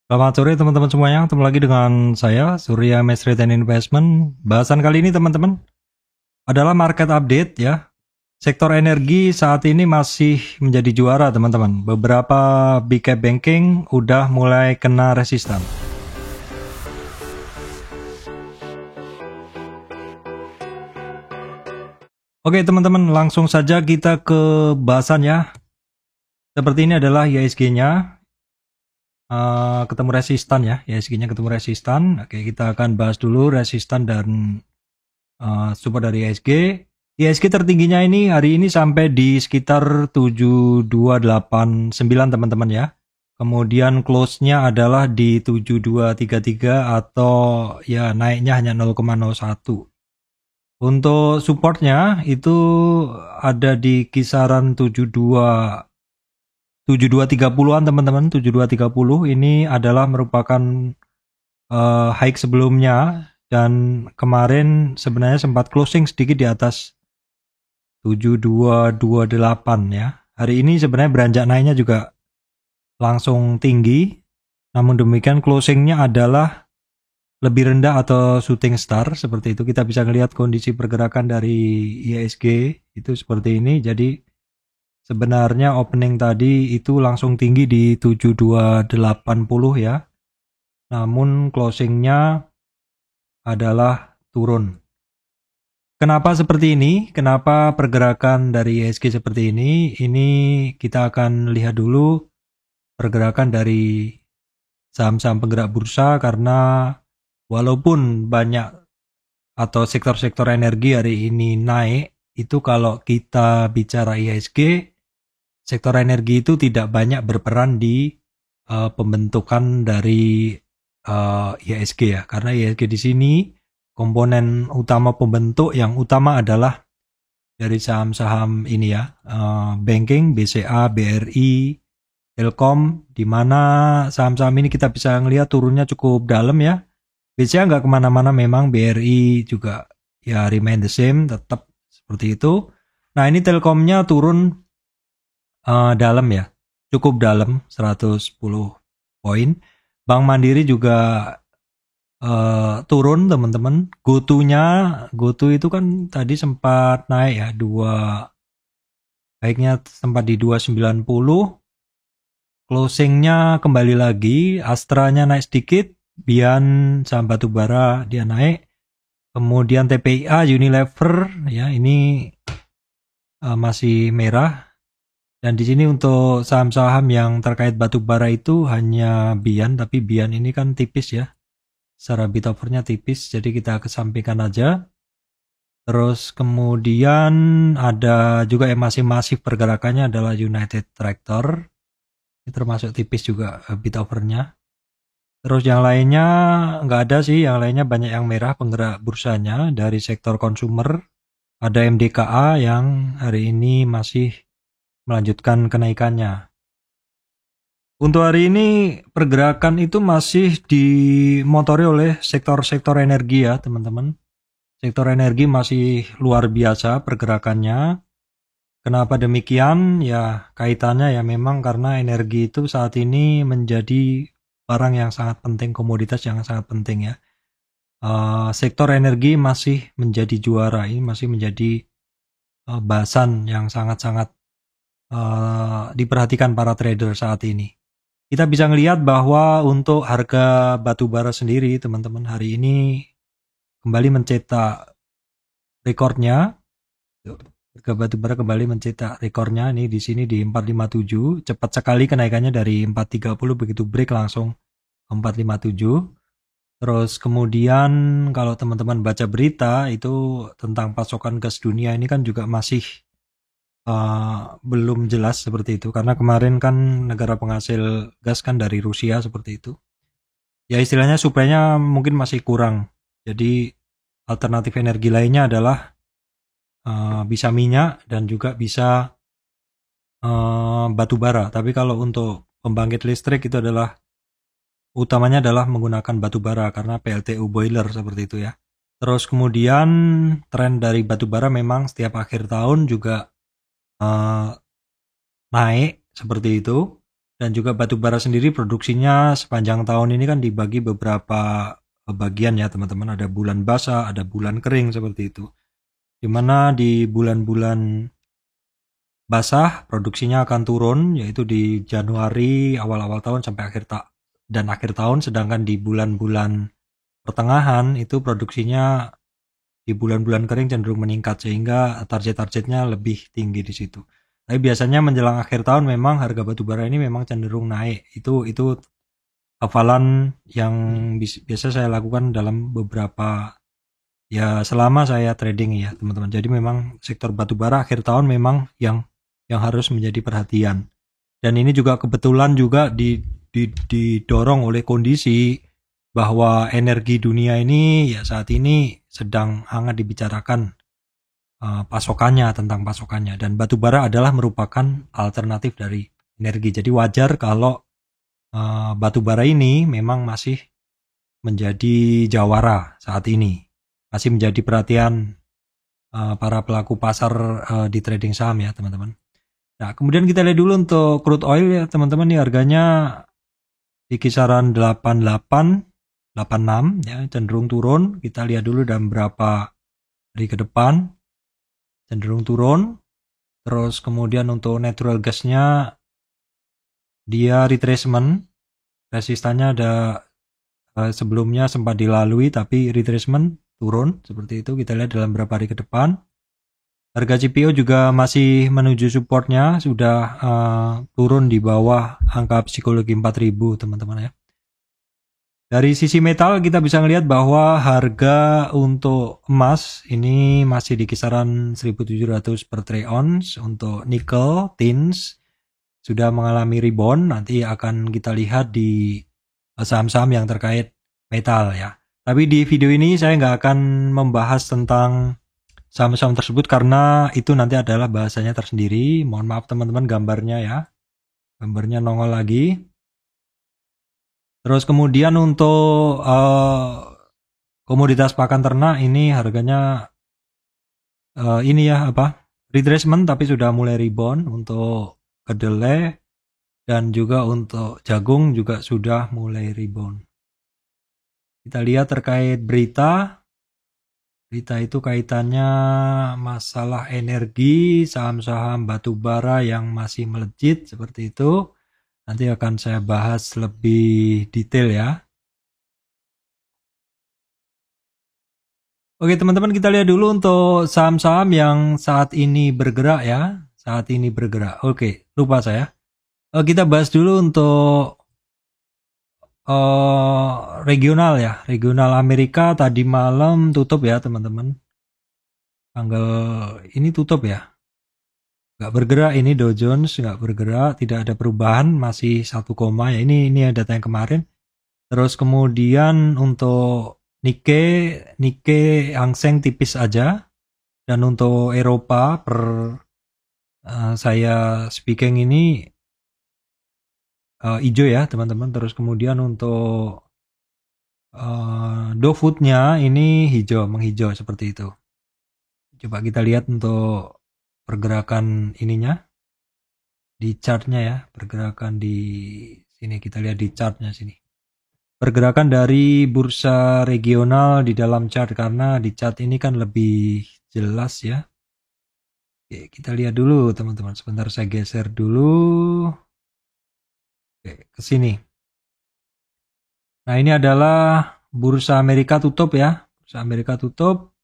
Selamat sore teman-teman semuanya, ketemu lagi dengan saya Surya Mesri dan Investment. Bahasan kali ini teman-teman adalah market update ya. Sektor energi saat ini masih menjadi juara teman-teman. Beberapa big cap banking udah mulai kena resistan. Oke teman-teman, langsung saja kita ke bahasan ya. Seperti ini adalah IHSG-nya. Ketemu resistan ya, IHSG-nya ketemu resistan. Oke, kita akan bahas dulu resistan dan support dari IHSG. IHSG tertingginya ini hari ini sampai di sekitar 7289 teman-teman ya. Kemudian close-nya adalah di 7233 atau ya naiknya hanya 0,01. Untuk supportnya itu ada di kisaran 7230-an teman-teman. 7230 ini adalah merupakan high sebelumnya dan kemarin sebenarnya sempat closing sedikit di atas 7228 ya. Hari ini sebenarnya beranjak naiknya juga langsung tinggi. Namun demikian closingnya adalah lebih rendah atau shooting star seperti itu. Kita bisa melihat kondisi pergerakan dari IHSG itu seperti ini. Jadi sebenarnya opening tadi itu langsung tinggi di 7280 ya. Namun closingnya adalah turun. Kenapa seperti ini? Kenapa pergerakan dari IHSG seperti ini? Ini kita akan lihat dulu pergerakan dari saham-saham penggerak bursa karena walaupun banyak atau sektor-sektor energi hari ini naik, itu kalau kita bicara IHSG, sektor energi itu tidak banyak berperan di pembentukan dari IHSG ya. Karena IHSG di sini komponen utama pembentuk yang utama adalah dari saham-saham ini ya, banking, BCA, BRI, Telkom, di mana saham-saham ini kita bisa ngelihat turunnya cukup dalam ya. BCA nggak kemana-mana memang, BRI juga ya remain the same, tetap seperti itu. Nah ini Telkomnya turun dalam ya, cukup dalam 110 poin. Bank Mandiri juga turun teman-teman. GoTo itu kan tadi sempat naik ya, baiknya sempat di 290. Closingnya kembali lagi, Astranya naik sedikit, Bian saham batubara dia naik. Kemudian TPIA, Unilever ya ini masih merah. Dan di sini untuk saham-saham yang terkait batubara itu hanya Bian, tapi Bian ini kan tipis ya. Secara bid offer-nya tipis, jadi kita kesampingkan aja. Terus kemudian ada juga yang masih masif pergerakannya adalah United Tractor. Ini termasuk tipis juga bid offer-nya. Terus yang lainnya nggak ada sih, yang lainnya banyak yang merah penggerak bursanya dari sektor consumer. Ada MDKA yang hari ini masih melanjutkan kenaikannya. Untuk hari ini pergerakan itu masih dimotori oleh sektor-sektor energi ya teman-teman. Sektor energi masih luar biasa pergerakannya. Kenapa demikian? Ya kaitannya ya memang karena energi itu saat ini menjadi barang yang sangat penting, komoditas yang sangat penting ya. Sektor energi masih menjadi juara, ini masih menjadi bahasan yang sangat-sangat diperhatikan para trader saat ini. Kita bisa melihat bahwa untuk harga batubara sendiri teman-teman hari ini kembali mencetak rekornya. Harga batubara kembali mencetak rekornya nih di sini di 457. Cepat sekali kenaikannya dari 430 begitu break langsung ke 457. Terus kemudian kalau teman-teman baca berita itu tentang pasokan gas dunia ini kan juga masih belum jelas seperti itu karena kemarin kan negara penghasil gas kan dari Rusia seperti itu ya, istilahnya suplainya mungkin masih kurang. Jadi alternatif energi lainnya adalah bisa minyak dan juga bisa batu bara. Tapi kalau untuk pembangkit listrik itu adalah utamanya adalah menggunakan batu bara karena PLTU boiler seperti itu ya. Terus kemudian tren dari batu bara memang setiap akhir tahun juga naik seperti itu. Dan juga batu bara sendiri produksinya sepanjang tahun ini kan dibagi beberapa bagian ya teman-teman. Ada bulan basah, ada bulan kering seperti itu. Dimana di bulan-bulan basah produksinya akan turun, yaitu di Januari awal-awal tahun sampai akhir tahun. Sedangkan di bulan-bulan pertengahan itu produksinya di bulan-bulan kering cenderung meningkat, sehingga target-targetnya lebih tinggi di situ. Tapi biasanya menjelang akhir tahun memang harga batu bara ini memang cenderung naik. Itu hafalan yang biasa saya lakukan dalam beberapa ya selama saya trading ya teman-teman. Jadi memang sektor batu bara akhir tahun memang yang harus menjadi perhatian. Dan ini juga kebetulan juga didorong oleh kondisi bahwa energi dunia ini ya saat ini sedang hangat dibicarakan tentang pasokannya, dan batu bara adalah merupakan alternatif dari energi. Jadi wajar kalau batu bara ini memang masih menjadi jawara saat ini, masih menjadi perhatian para pelaku pasar di trading saham ya teman-teman. Nah kemudian kita lihat dulu untuk crude oil ya teman-teman, ini harganya di kisaran 86 ya, cenderung turun. Kita lihat dulu dalam beberapa hari ke depan cenderung turun. Terus kemudian untuk natural gasnya dia retracement, resistannya ada sebelumnya sempat dilalui tapi retracement turun seperti itu. Kita lihat dalam beberapa hari ke depan. Harga CPO juga masih menuju supportnya, sudah turun di bawah angka psikologi 4000 teman-teman ya. Dari sisi metal kita bisa melihat bahwa harga untuk emas ini masih di kisaran 1700 per troy ounce. Untuk nikel, tins sudah mengalami rebound. Nanti akan kita lihat di saham-saham yang terkait metal ya. Tapi di video ini saya nggak akan membahas tentang saham-saham tersebut karena itu nanti adalah bahasanya tersendiri. Mohon maaf teman-teman, gambarnya ya. Gambarnya nongol lagi. Terus kemudian untuk komoditas pakan ternak ini harganya ini ya retracement tapi sudah mulai rebound. Untuk kedelai dan juga untuk jagung juga sudah mulai rebound. Kita lihat terkait berita itu kaitannya masalah energi, saham-saham batu bara yang masih melejit seperti itu. Nanti akan saya bahas lebih detail ya. Oke teman-teman, kita lihat dulu untuk saham-saham yang saat ini bergerak ya. Saat ini bergerak. Oke, lupa saya. Kita bahas dulu untuk regional ya. Regional Amerika tadi malam tutup ya teman-teman. Tanggal ini tutup ya. Nggak bergerak, ini Dow Jones nggak bergerak, tidak ada perubahan, masih 1, ya ini data yang kemarin. Terus kemudian untuk Nikkei Hang Seng tipis aja. Dan untuk Eropa per saya speaking ini hijau ya teman-teman. Terus kemudian untuk Dow Food-nya ini menghijau seperti itu. Coba kita lihat untuk pergerakan ininya di chartnya ya, pergerakan di sini kita lihat di chartnya sini. Pergerakan dari bursa regional di dalam chart, karena di chart ini kan lebih jelas ya. Oke, kita lihat dulu teman-teman. Sebentar saya geser dulu. Oke, ke sini. Nah, ini adalah bursa Amerika tutup ya. Bursa Amerika tutup.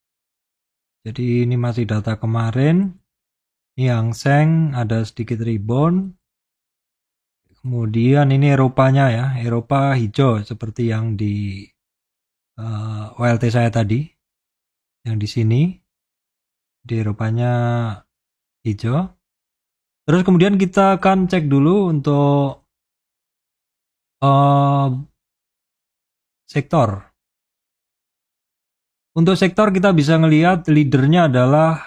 Jadi ini masih data kemarin. Ini Hang Seng ada sedikit rebound. Kemudian ini Eropanya ya. Eropa hijau seperti yang di OLT saya tadi. Yang di sini. Di Eropanya hijau. Terus kemudian kita akan cek dulu untuk sektor. Untuk sektor kita bisa ngelihat leadernya adalah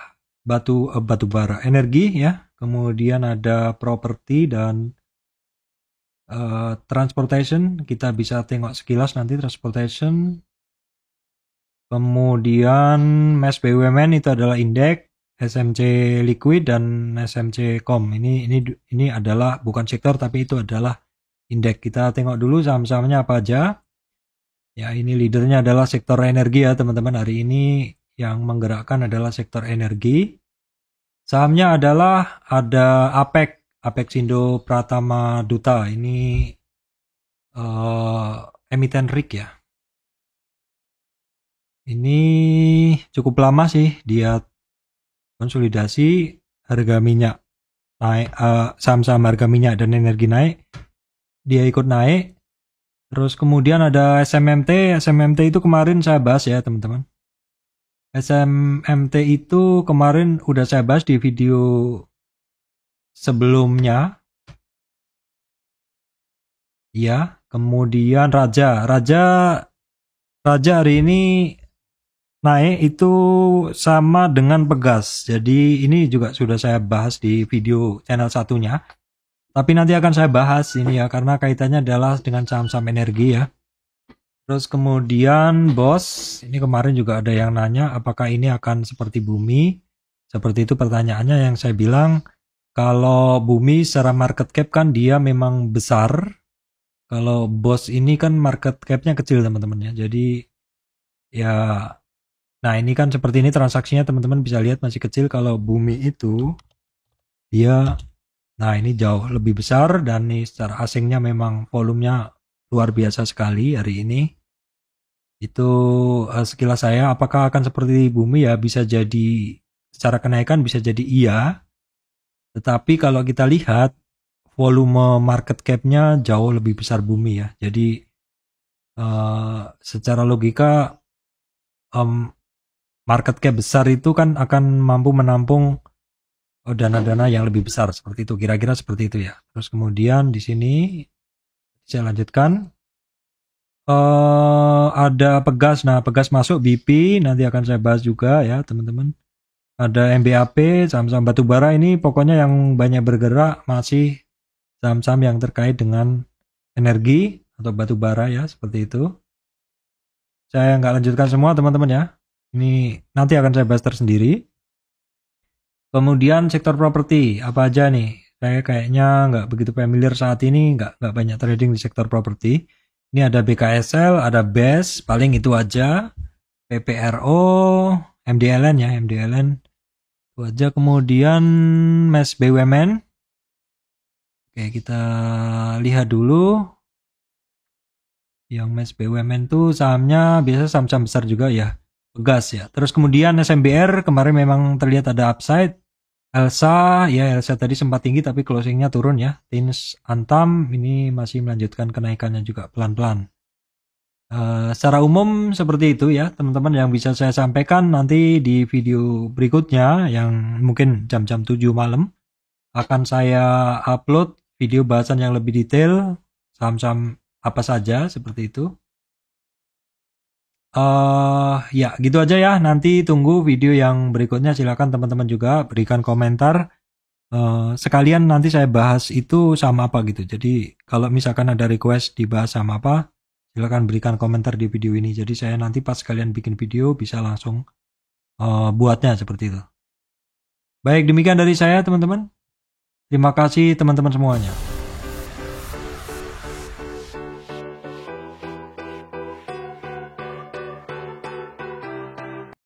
batu bara, energi ya, kemudian ada properti dan transportation. Kita bisa tengok sekilas nanti transportation. Kemudian MES BUMN itu adalah indeks, SMC Liquid dan SMC Com. Ini adalah bukan sektor tapi itu adalah indeks. Kita tengok dulu saham-sahamnya apa aja. Ya, ini leadernya adalah sektor energi ya teman-teman. Hari ini yang menggerakkan adalah sektor energi. Sahamnya adalah ada Apex Indo Pratama Duta. Ini emiten REIT ya. Ini cukup lama sih dia konsolidasi, harga minyak naik, saham-saham harga minyak dan energi naik, dia ikut naik. Terus kemudian ada SMMT itu kemarin saya bahas ya teman-teman. SMMT itu kemarin udah saya bahas di video sebelumnya. Ya, kemudian Raja hari ini naik itu sama dengan Pegas. Jadi ini juga sudah saya bahas di video channel satunya. Tapi nanti akan saya bahas ini ya karena kaitannya adalah dengan saham-saham energi ya. Terus kemudian BOS, ini kemarin juga ada yang nanya apakah ini akan seperti Bumi. Seperti itu pertanyaannya yang saya bilang kalau Bumi secara market cap kan dia memang besar. Kalau BOS ini kan market cap-nya kecil teman-teman ya. Jadi ya, nah ini kan seperti ini transaksinya teman-teman bisa lihat masih kecil. Kalau Bumi itu dia, nah ini jauh lebih besar dan nih secara asingnya memang volumenya luar biasa sekali hari ini. Itu sekilas saya apakah akan seperti Bumi ya, bisa jadi secara kenaikan bisa jadi iya. Tetapi kalau kita lihat volume market cap-nya jauh lebih besar Bumi ya. Jadi secara logika market cap besar itu kan akan mampu menampung dana-dana yang lebih besar seperti itu, kira-kira seperti itu ya. Terus kemudian di sini saya lanjutkan. Ada Pegas. Nah, Pegas masuk BP, nanti akan saya bahas juga ya, teman-teman. Ada MBAP, saham-saham batubara ini pokoknya yang banyak bergerak masih saham-saham yang terkait dengan energi atau batubara ya, seperti itu. Saya nggak lanjutkan semua, teman-teman ya. Ini nanti akan saya bahas tersendiri. Kemudian sektor properti, apa aja nih? Saya kayaknya nggak begitu familiar saat ini, nggak banyak trading di sektor properti. Ini ada BKSL, ada BES, paling itu aja. PPRO, MDLN ya, MDLN. Itu aja. Kemudian MES BUMN. Oke, kita lihat dulu. Yang MES BUMN tuh sahamnya biasa saham-saham besar juga ya. Pegas ya. Terus kemudian SMBR kemarin memang terlihat ada upside. Elsa tadi sempat tinggi tapi closingnya turun ya. Tins Antam ini masih melanjutkan kenaikannya juga pelan-pelan. Secara umum seperti itu ya teman-teman yang bisa saya sampaikan. Nanti di video berikutnya yang mungkin jam-jam 7 malam akan saya upload video bahasan yang lebih detail saham-saham apa saja seperti itu. Ya gitu aja ya, nanti tunggu video yang berikutnya. Silakan teman-teman juga berikan komentar. Sekalian nanti saya bahas itu sama apa gitu. Jadi kalau misalkan ada request dibahas sama apa, silakan berikan komentar di video ini. Jadi saya nanti pas kalian bikin video bisa langsung buatnya seperti itu. Baik, demikian dari saya teman-teman. Terima kasih teman-teman semuanya.